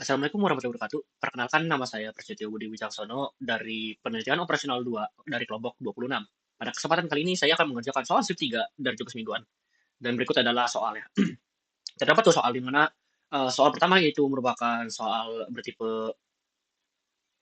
Assalamualaikum warahmatullahi wabarakatuh. Perkenalkan nama saya Prasetyo Budi Wicaksono dari Penelitian Operasional 2 dari kelompok 26. Pada kesempatan kali ini saya akan mengerjakan soal shift 3 dari tugas mingguan. Dan berikut adalah soalnya. Terdapat tuh soal di mana soal pertama yaitu merupakan soal bertipe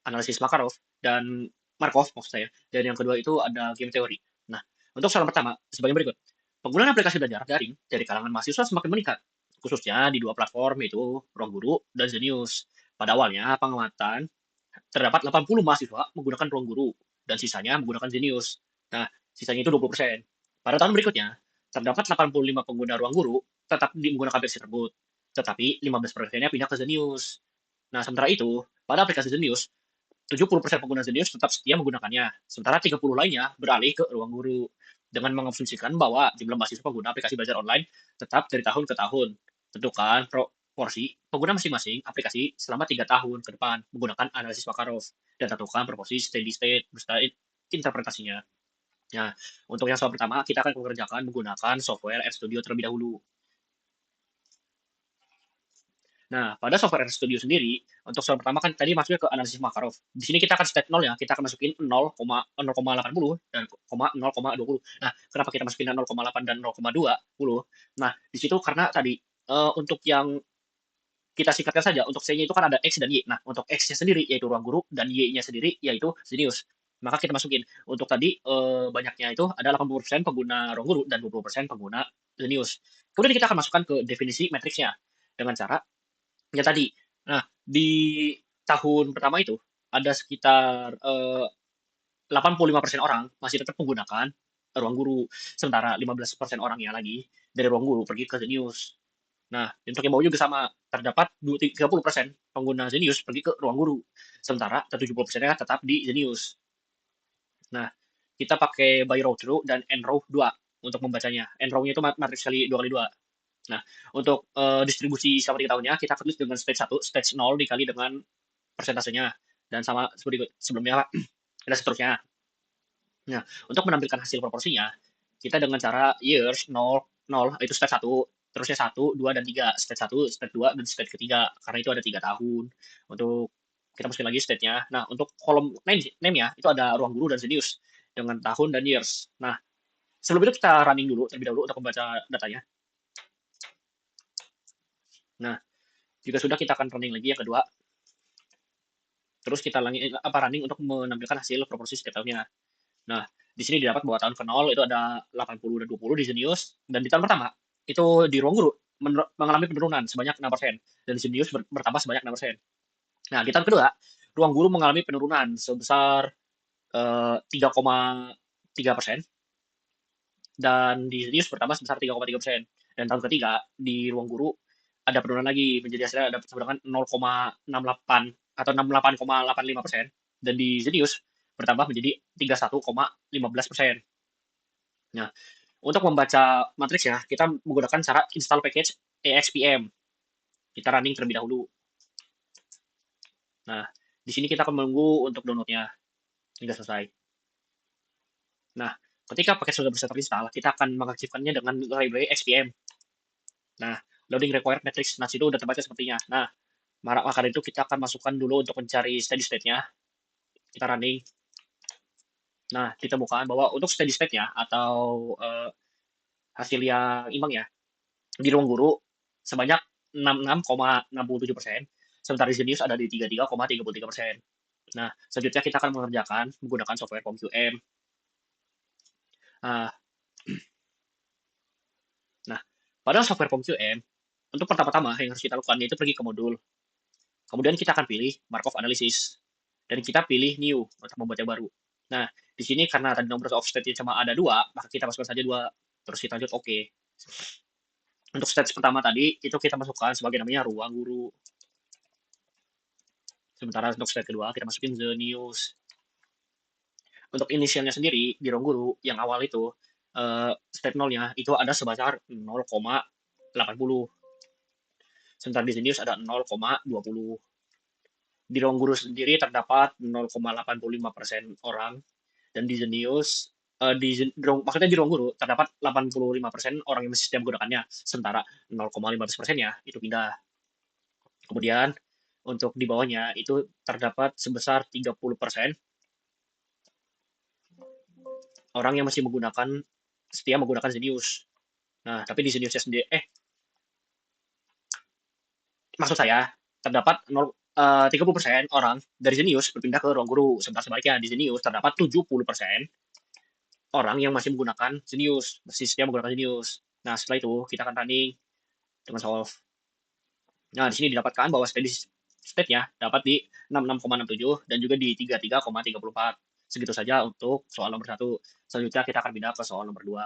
analisis Makarov dan Markov maksud saya. Dan yang kedua itu ada game teori. Nah, untuk soal pertama sebagai berikut. Penggunaan aplikasi belajar daring dari kalangan mahasiswa semakin meningkat, khususnya di dua platform yaitu Ruangguru dan Zenius. Pada awalnya, pengamatan terdapat 80 mahasiswa menggunakan Ruangguru dan sisanya menggunakan Zenius. Nah, sisanya itu 20%. Pada tahun berikutnya, terdapat 85 pengguna Ruangguru tetap menggunakan versi tersebut, tetapi 15%-nya pindah ke Zenius. Nah, sementara itu, pada aplikasi Zenius, 70% pengguna Zenius tetap setia menggunakannya, sementara 30 lainnya beralih ke ruang guru dengan mengasumsikan bahwa jumlah mahasiswa pengguna aplikasi belajar online tetap dari tahun ke tahun. Tentukan proporsi pengguna masing-masing aplikasi selama 3 tahun ke depan menggunakan analisis Makarov dan tentukan proporsi steady state beserta interpretasinya. Nah, untuk yang soal pertama, kita akan mengerjakan menggunakan software RStudio terlebih dahulu. Nah, pada software RStudio sendiri, untuk soal pertama kan tadi masuknya ke analisis Makarov. Di sini kita akan state 0 ya, kita akan masukin 0,80 dan 0,20. Nah, kenapa kita masukin 0,8 dan 0,20? Nah, di situ karena tadi untuk yang kita singkatkan saja, untuk C-nya itu kan ada X dan Y. Nah, untuk X-nya sendiri yaitu ruang guru dan Y-nya sendiri yaitu Zenius. Maka kita masukin. Untuk tadi banyaknya itu ada 80% pengguna ruang guru dan 20% pengguna Zenius. Kemudian kita akan masukkan ke definisi matriksnya dengan cara ya tadi. Nah, di tahun pertama itu ada sekitar 85% orang masih tetap menggunakan ruang guru, sementara 15% orangnya lagi dari ruang guru pergi ke Zenius. Nah, untuk yang mau juga sama, terdapat 30% pengguna Zenius pergi ke ruang guru, sementara 70%-nya tetap di Zenius. Nah, kita pakai by row through dan n row 2 untuk membacanya. N row-nya itu matriks kali 2 kali 2. Nah, untuk distribusi selama 3 tahunnya, kita tulis dengan stage 1, stage 0 dikali dengan persentasenya. Dan sama seperti sebelumnya, dan seterusnya. Nah, untuk menampilkan hasil proporsinya, kita dengan cara years 0, 0 itu stage 1, terusnya 1, 2, dan 3. Stage 1, stage 2, dan stage ketiga. Karena itu ada 3 tahun. Untuk kita masukin lagi stage-nya. Nah, untuk kolom name-nya, itu ada ruang guru dan Zenius dengan tahun dan years. Nah, sebelum itu kita running dulu, terlebih dahulu untuk membaca datanya. Nah, jika sudah kita akan running lagi yang kedua. Terus kita running untuk menampilkan hasil proporsi setiap tahunnya. Nah, di sini didapat bahwa tahun ke-0 itu ada 80 dan 20 di Zenius, dan di tahun pertama itu di ruang guru mengalami penurunan sebanyak 6%, dan di Zenius bertambah sebanyak 6%. Nah, di tahun kedua, ruang guru mengalami penurunan sebesar 3,3%, dan di Zenius bertambah sebesar 3,3%. Dan tahun ketiga, di ruang guru ada penurunan lagi, menjadi hasilnya ada sebanyak 0,68 atau 68,85%, dan di Zenius bertambah menjadi 31,15%. Nah, untuk membaca matriks ya, kita menggunakan cara install package EXPM. Kita running terlebih dahulu. Nah, di sini kita akan menunggu untuk downloadnya hingga selesai. Nah, ketika paket sudah bisa terinstall, kita akan mengaktifkannya dengan library XPM. Nah, loading required matrix. Nah, situ udah terbaca sepertinya. Nah, maka dari itu kita akan masukkan dulu untuk mencari steady state-nya. Kita running. Nah, ditemukan bahwa untuk steady state-nya atau hasil yang imbang ya, di ruang guru sebanyak 66,67%, sementara di Zenius ada di 33,33%. Nah, selanjutnya kita akan mengerjakan menggunakan software PomQM. Nah, nah, pada software PomQM, untuk pertama-tama yang harus kita lakukan yaitu pergi ke modul. Kemudian kita akan pilih Markov Analysis. Dan kita pilih New untuk membuat yang baru. Nah, di sini karena tadi nomor of state cuma ada 2, maka kita masukkan saja 2. Terus kita lanjut OK. Untuk stage pertama tadi, itu kita masukkan sebagai namanya ruang guru. Sementara untuk stage kedua, kita masukin the news. Untuk inisialnya sendiri, di ruang guru, yang awal itu, state 0-nya, itu ada sebesar 0,80. Sementara di Zenius ada 0,20. Di ruang guru sendiri terdapat 0,85% orang, dan di Zenius maksudnya di ruang guru terdapat 85% orang yang masih setia menggunakannya, sementara 0,15%-nya itu pindah. Kemudian Untuk di bawahnya itu terdapat sebesar 30% orang yang masih setia menggunakan Zenius. Nah, tapi di Zeniusnya sendiri, maksud saya, terdapat 30% orang dari Zenius berpindah ke ruang guru. Sementara sebaliknya, di Zenius terdapat 70% orang yang masih menggunakan Zenius, masih setia menggunakan Zenius. Nah, setelah itu, kita akan running dengan solve. Nah, di sini didapatkan bahwa state-nya dapat di 66,67 dan juga di 33,34. Segitu saja untuk soal nomor 1. Selanjutnya kita akan pindah ke soal nomor 2.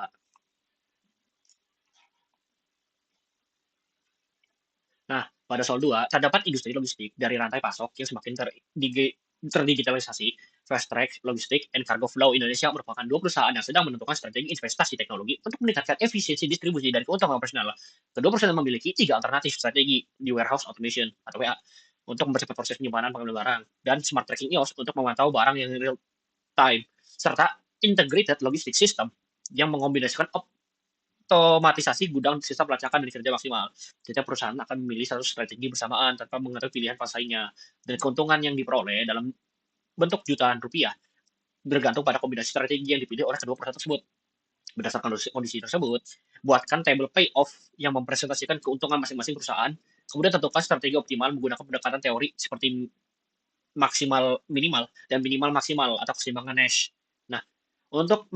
Nah, pada soal 2, terdapat industri logistik dari rantai pasok yang semakin terdigitalisasi. Fast Track Logistik and Cargo Flow Indonesia merupakan dua perusahaan yang sedang menentukan strategi investasi teknologi untuk meningkatkan efisiensi distribusi dan keuntungan operasional. Kedua perusahaan memiliki 3 alternatif strategi di warehouse automation atau WA untuk mempercepat proses penyimpanan pengambilan barang dan smart tracking EOS untuk memantau barang yang real time serta integrated logistic system yang mengombinasikan otomatisasi gudang sistem pelacakan dan kinerja maksimal. Setiap perusahaan akan memilih satu strategi bersamaan tanpa mengetahui pilihan pesaingnya. Dan keuntungan yang diperoleh dalam bentuk jutaan rupiah bergantung pada kombinasi strategi yang dipilih oleh kedua perusahaan tersebut. Berdasarkan kondisi tersebut, buatkan table payoff yang mempresentasikan keuntungan masing-masing perusahaan, kemudian tentukan strategi optimal menggunakan pendekatan teori seperti maksimal minimal dan minimal maksimal atau keseimbangan Nash. Nah, untuk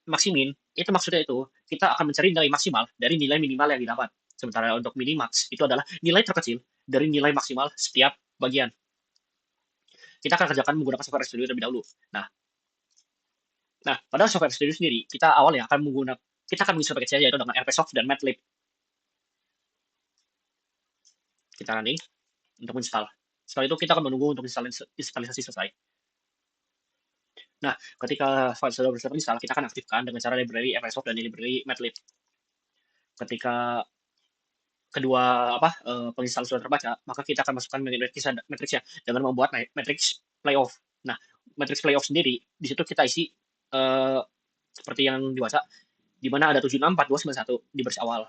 maksimin, itu maksudnya itu, kita akan mencari nilai maksimal dari nilai minimal yang didapat. Sementara untuk minimax, itu adalah nilai terkecil dari nilai maksimal setiap bagian. Kita akan kerjakan menggunakan software studio terlebih dahulu. Nah, pada software studio sendiri, kita akan mengisi paket saja yaitu dengan RPSoft dan MATLAB. Kita running untuk install. Setelah itu kita akan menunggu untuk instalisasi selesai. Nah, ketika file sudah berhasil install, kita akan aktifkan dengan cara library RPSoft dan library MATLAB. Ketika kedua penginstal sudah terbaca, maka kita akan masukkan matriksnya dengan membuat matriks playoff. Nah, matriks playoff sendiri di situ kita isi seperti yang dibaca, di mana ada 764291 di baris awal.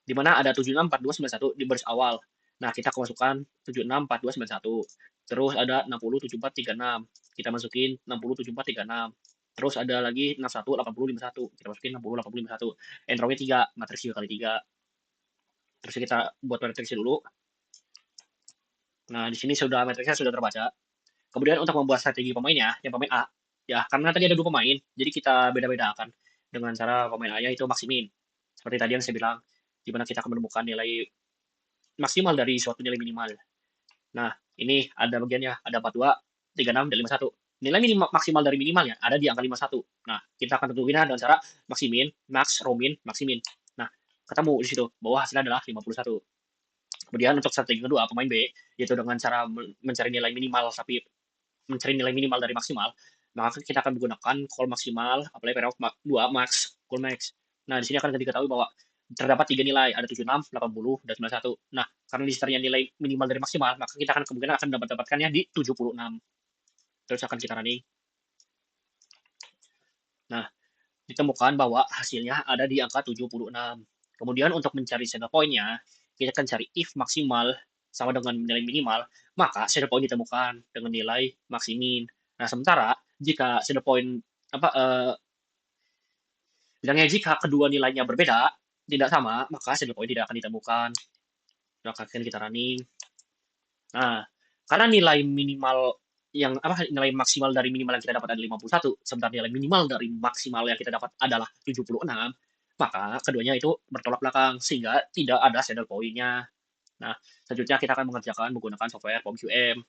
Di mana ada 764291 di baris awal. Nah, kita akan masukkan 764291. Terus ada 607436. Kita masukin 607436. Terus ada lagi 618051. Kita masukin 608051. Entropy 3, matriks 3 kali 3. Terus kita buat matriksnya dulu. Nah, di sini matriksnya sudah terbaca. Kemudian untuk membuat strategi pemainnya, yang pemain A, ya karena tadi ada 2 pemain, jadi kita beda-bedakan dengan cara pemain A-nya itu maksimin. Seperti tadi yang saya bilang, di mana kita akan menemukan nilai maksimal dari suatu nilai minimal. Nah, ini ada bagiannya, ada 42, 36, dan 51. Nilai maksimal dari minimalnya ada di angka 51. Nah, kita akan tentuin dengan cara maksimin, max, romin, maksimin. Nah, ketemu di situ bahwa hasilnya adalah 51. Kemudian untuk strategi kedua, pemain B, yaitu dengan cara mencari nilai minimal dari maksimal, maka kita akan menggunakan call maksimal, apply period 2, max, call max. Nah, di sini akan diketahui bahwa terdapat 3 nilai, ada 76, 80, dan 91. Nah, karena di nilai minimal dari maksimal, maka kita akan kemungkinan akan mendapatkannya di 76. Terus akan kita running. Nah, ditemukan bahwa hasilnya ada di angka 76. Kemudian untuk mencari center point-nya, kita akan cari if maksimal sama dengan nilai minimal, maka center point ditemukan dengan nilai maksimin. Nah, sementara jika center point apa bilangnya jika kedua nilainya berbeda, tidak sama, maka center point tidak akan ditemukan. Maka akan kita running. Nah, karena nilai minimal nilai maksimal dari minimal yang kita dapat adalah 51, sementara nilai minimal dari maksimal yang kita dapat adalah 76, maka keduanya itu bertolak belakang sehingga tidak ada saddle point-nya. Nah, selanjutnya kita akan mengerjakan menggunakan software POM-QM.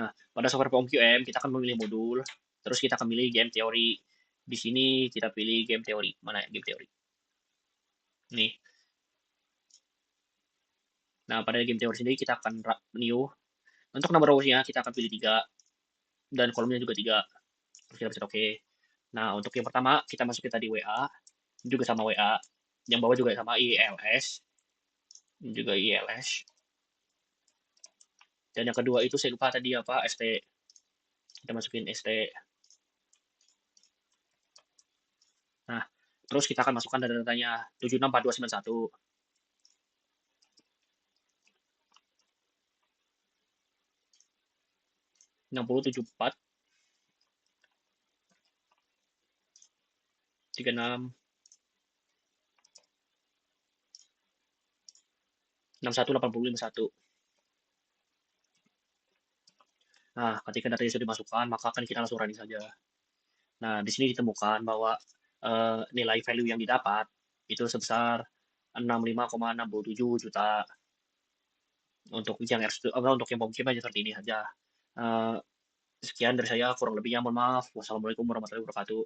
Nah, pada software POM-QM kita akan memilih modul, terus kita akan pilih game teori. Di sini kita pilih game teori. Mana ya game teori? Nih. Nah, pada game teori sendiri kita akan new. Untuk nomor rows-nya kita akan pilih 3 dan kolomnya juga 3. Terus kita bisa oke. Nah, untuk yang pertama kita masukin tadi WA, juga sama WA. Yang bawah juga sama IELS. Juga IELS. Dan yang kedua itu saya lupa tadi apa, ST. Kita masukin ST. Nah, terus kita akan masukkan data-datanya 764291. 6074 36 61 80 51. Nah, ketika data itu dimasukkan, maka akan kita langsung running saja. Nah, di sini ditemukan bahwa nilai value yang didapat itu sebesar 65,67 juta untuk yang untuk yang pemukiman seperti ini saja. Eh, Sekian dari saya, kurang lebihnya mohon maaf. Wassalamualaikum warahmatullahi wabarakatuh.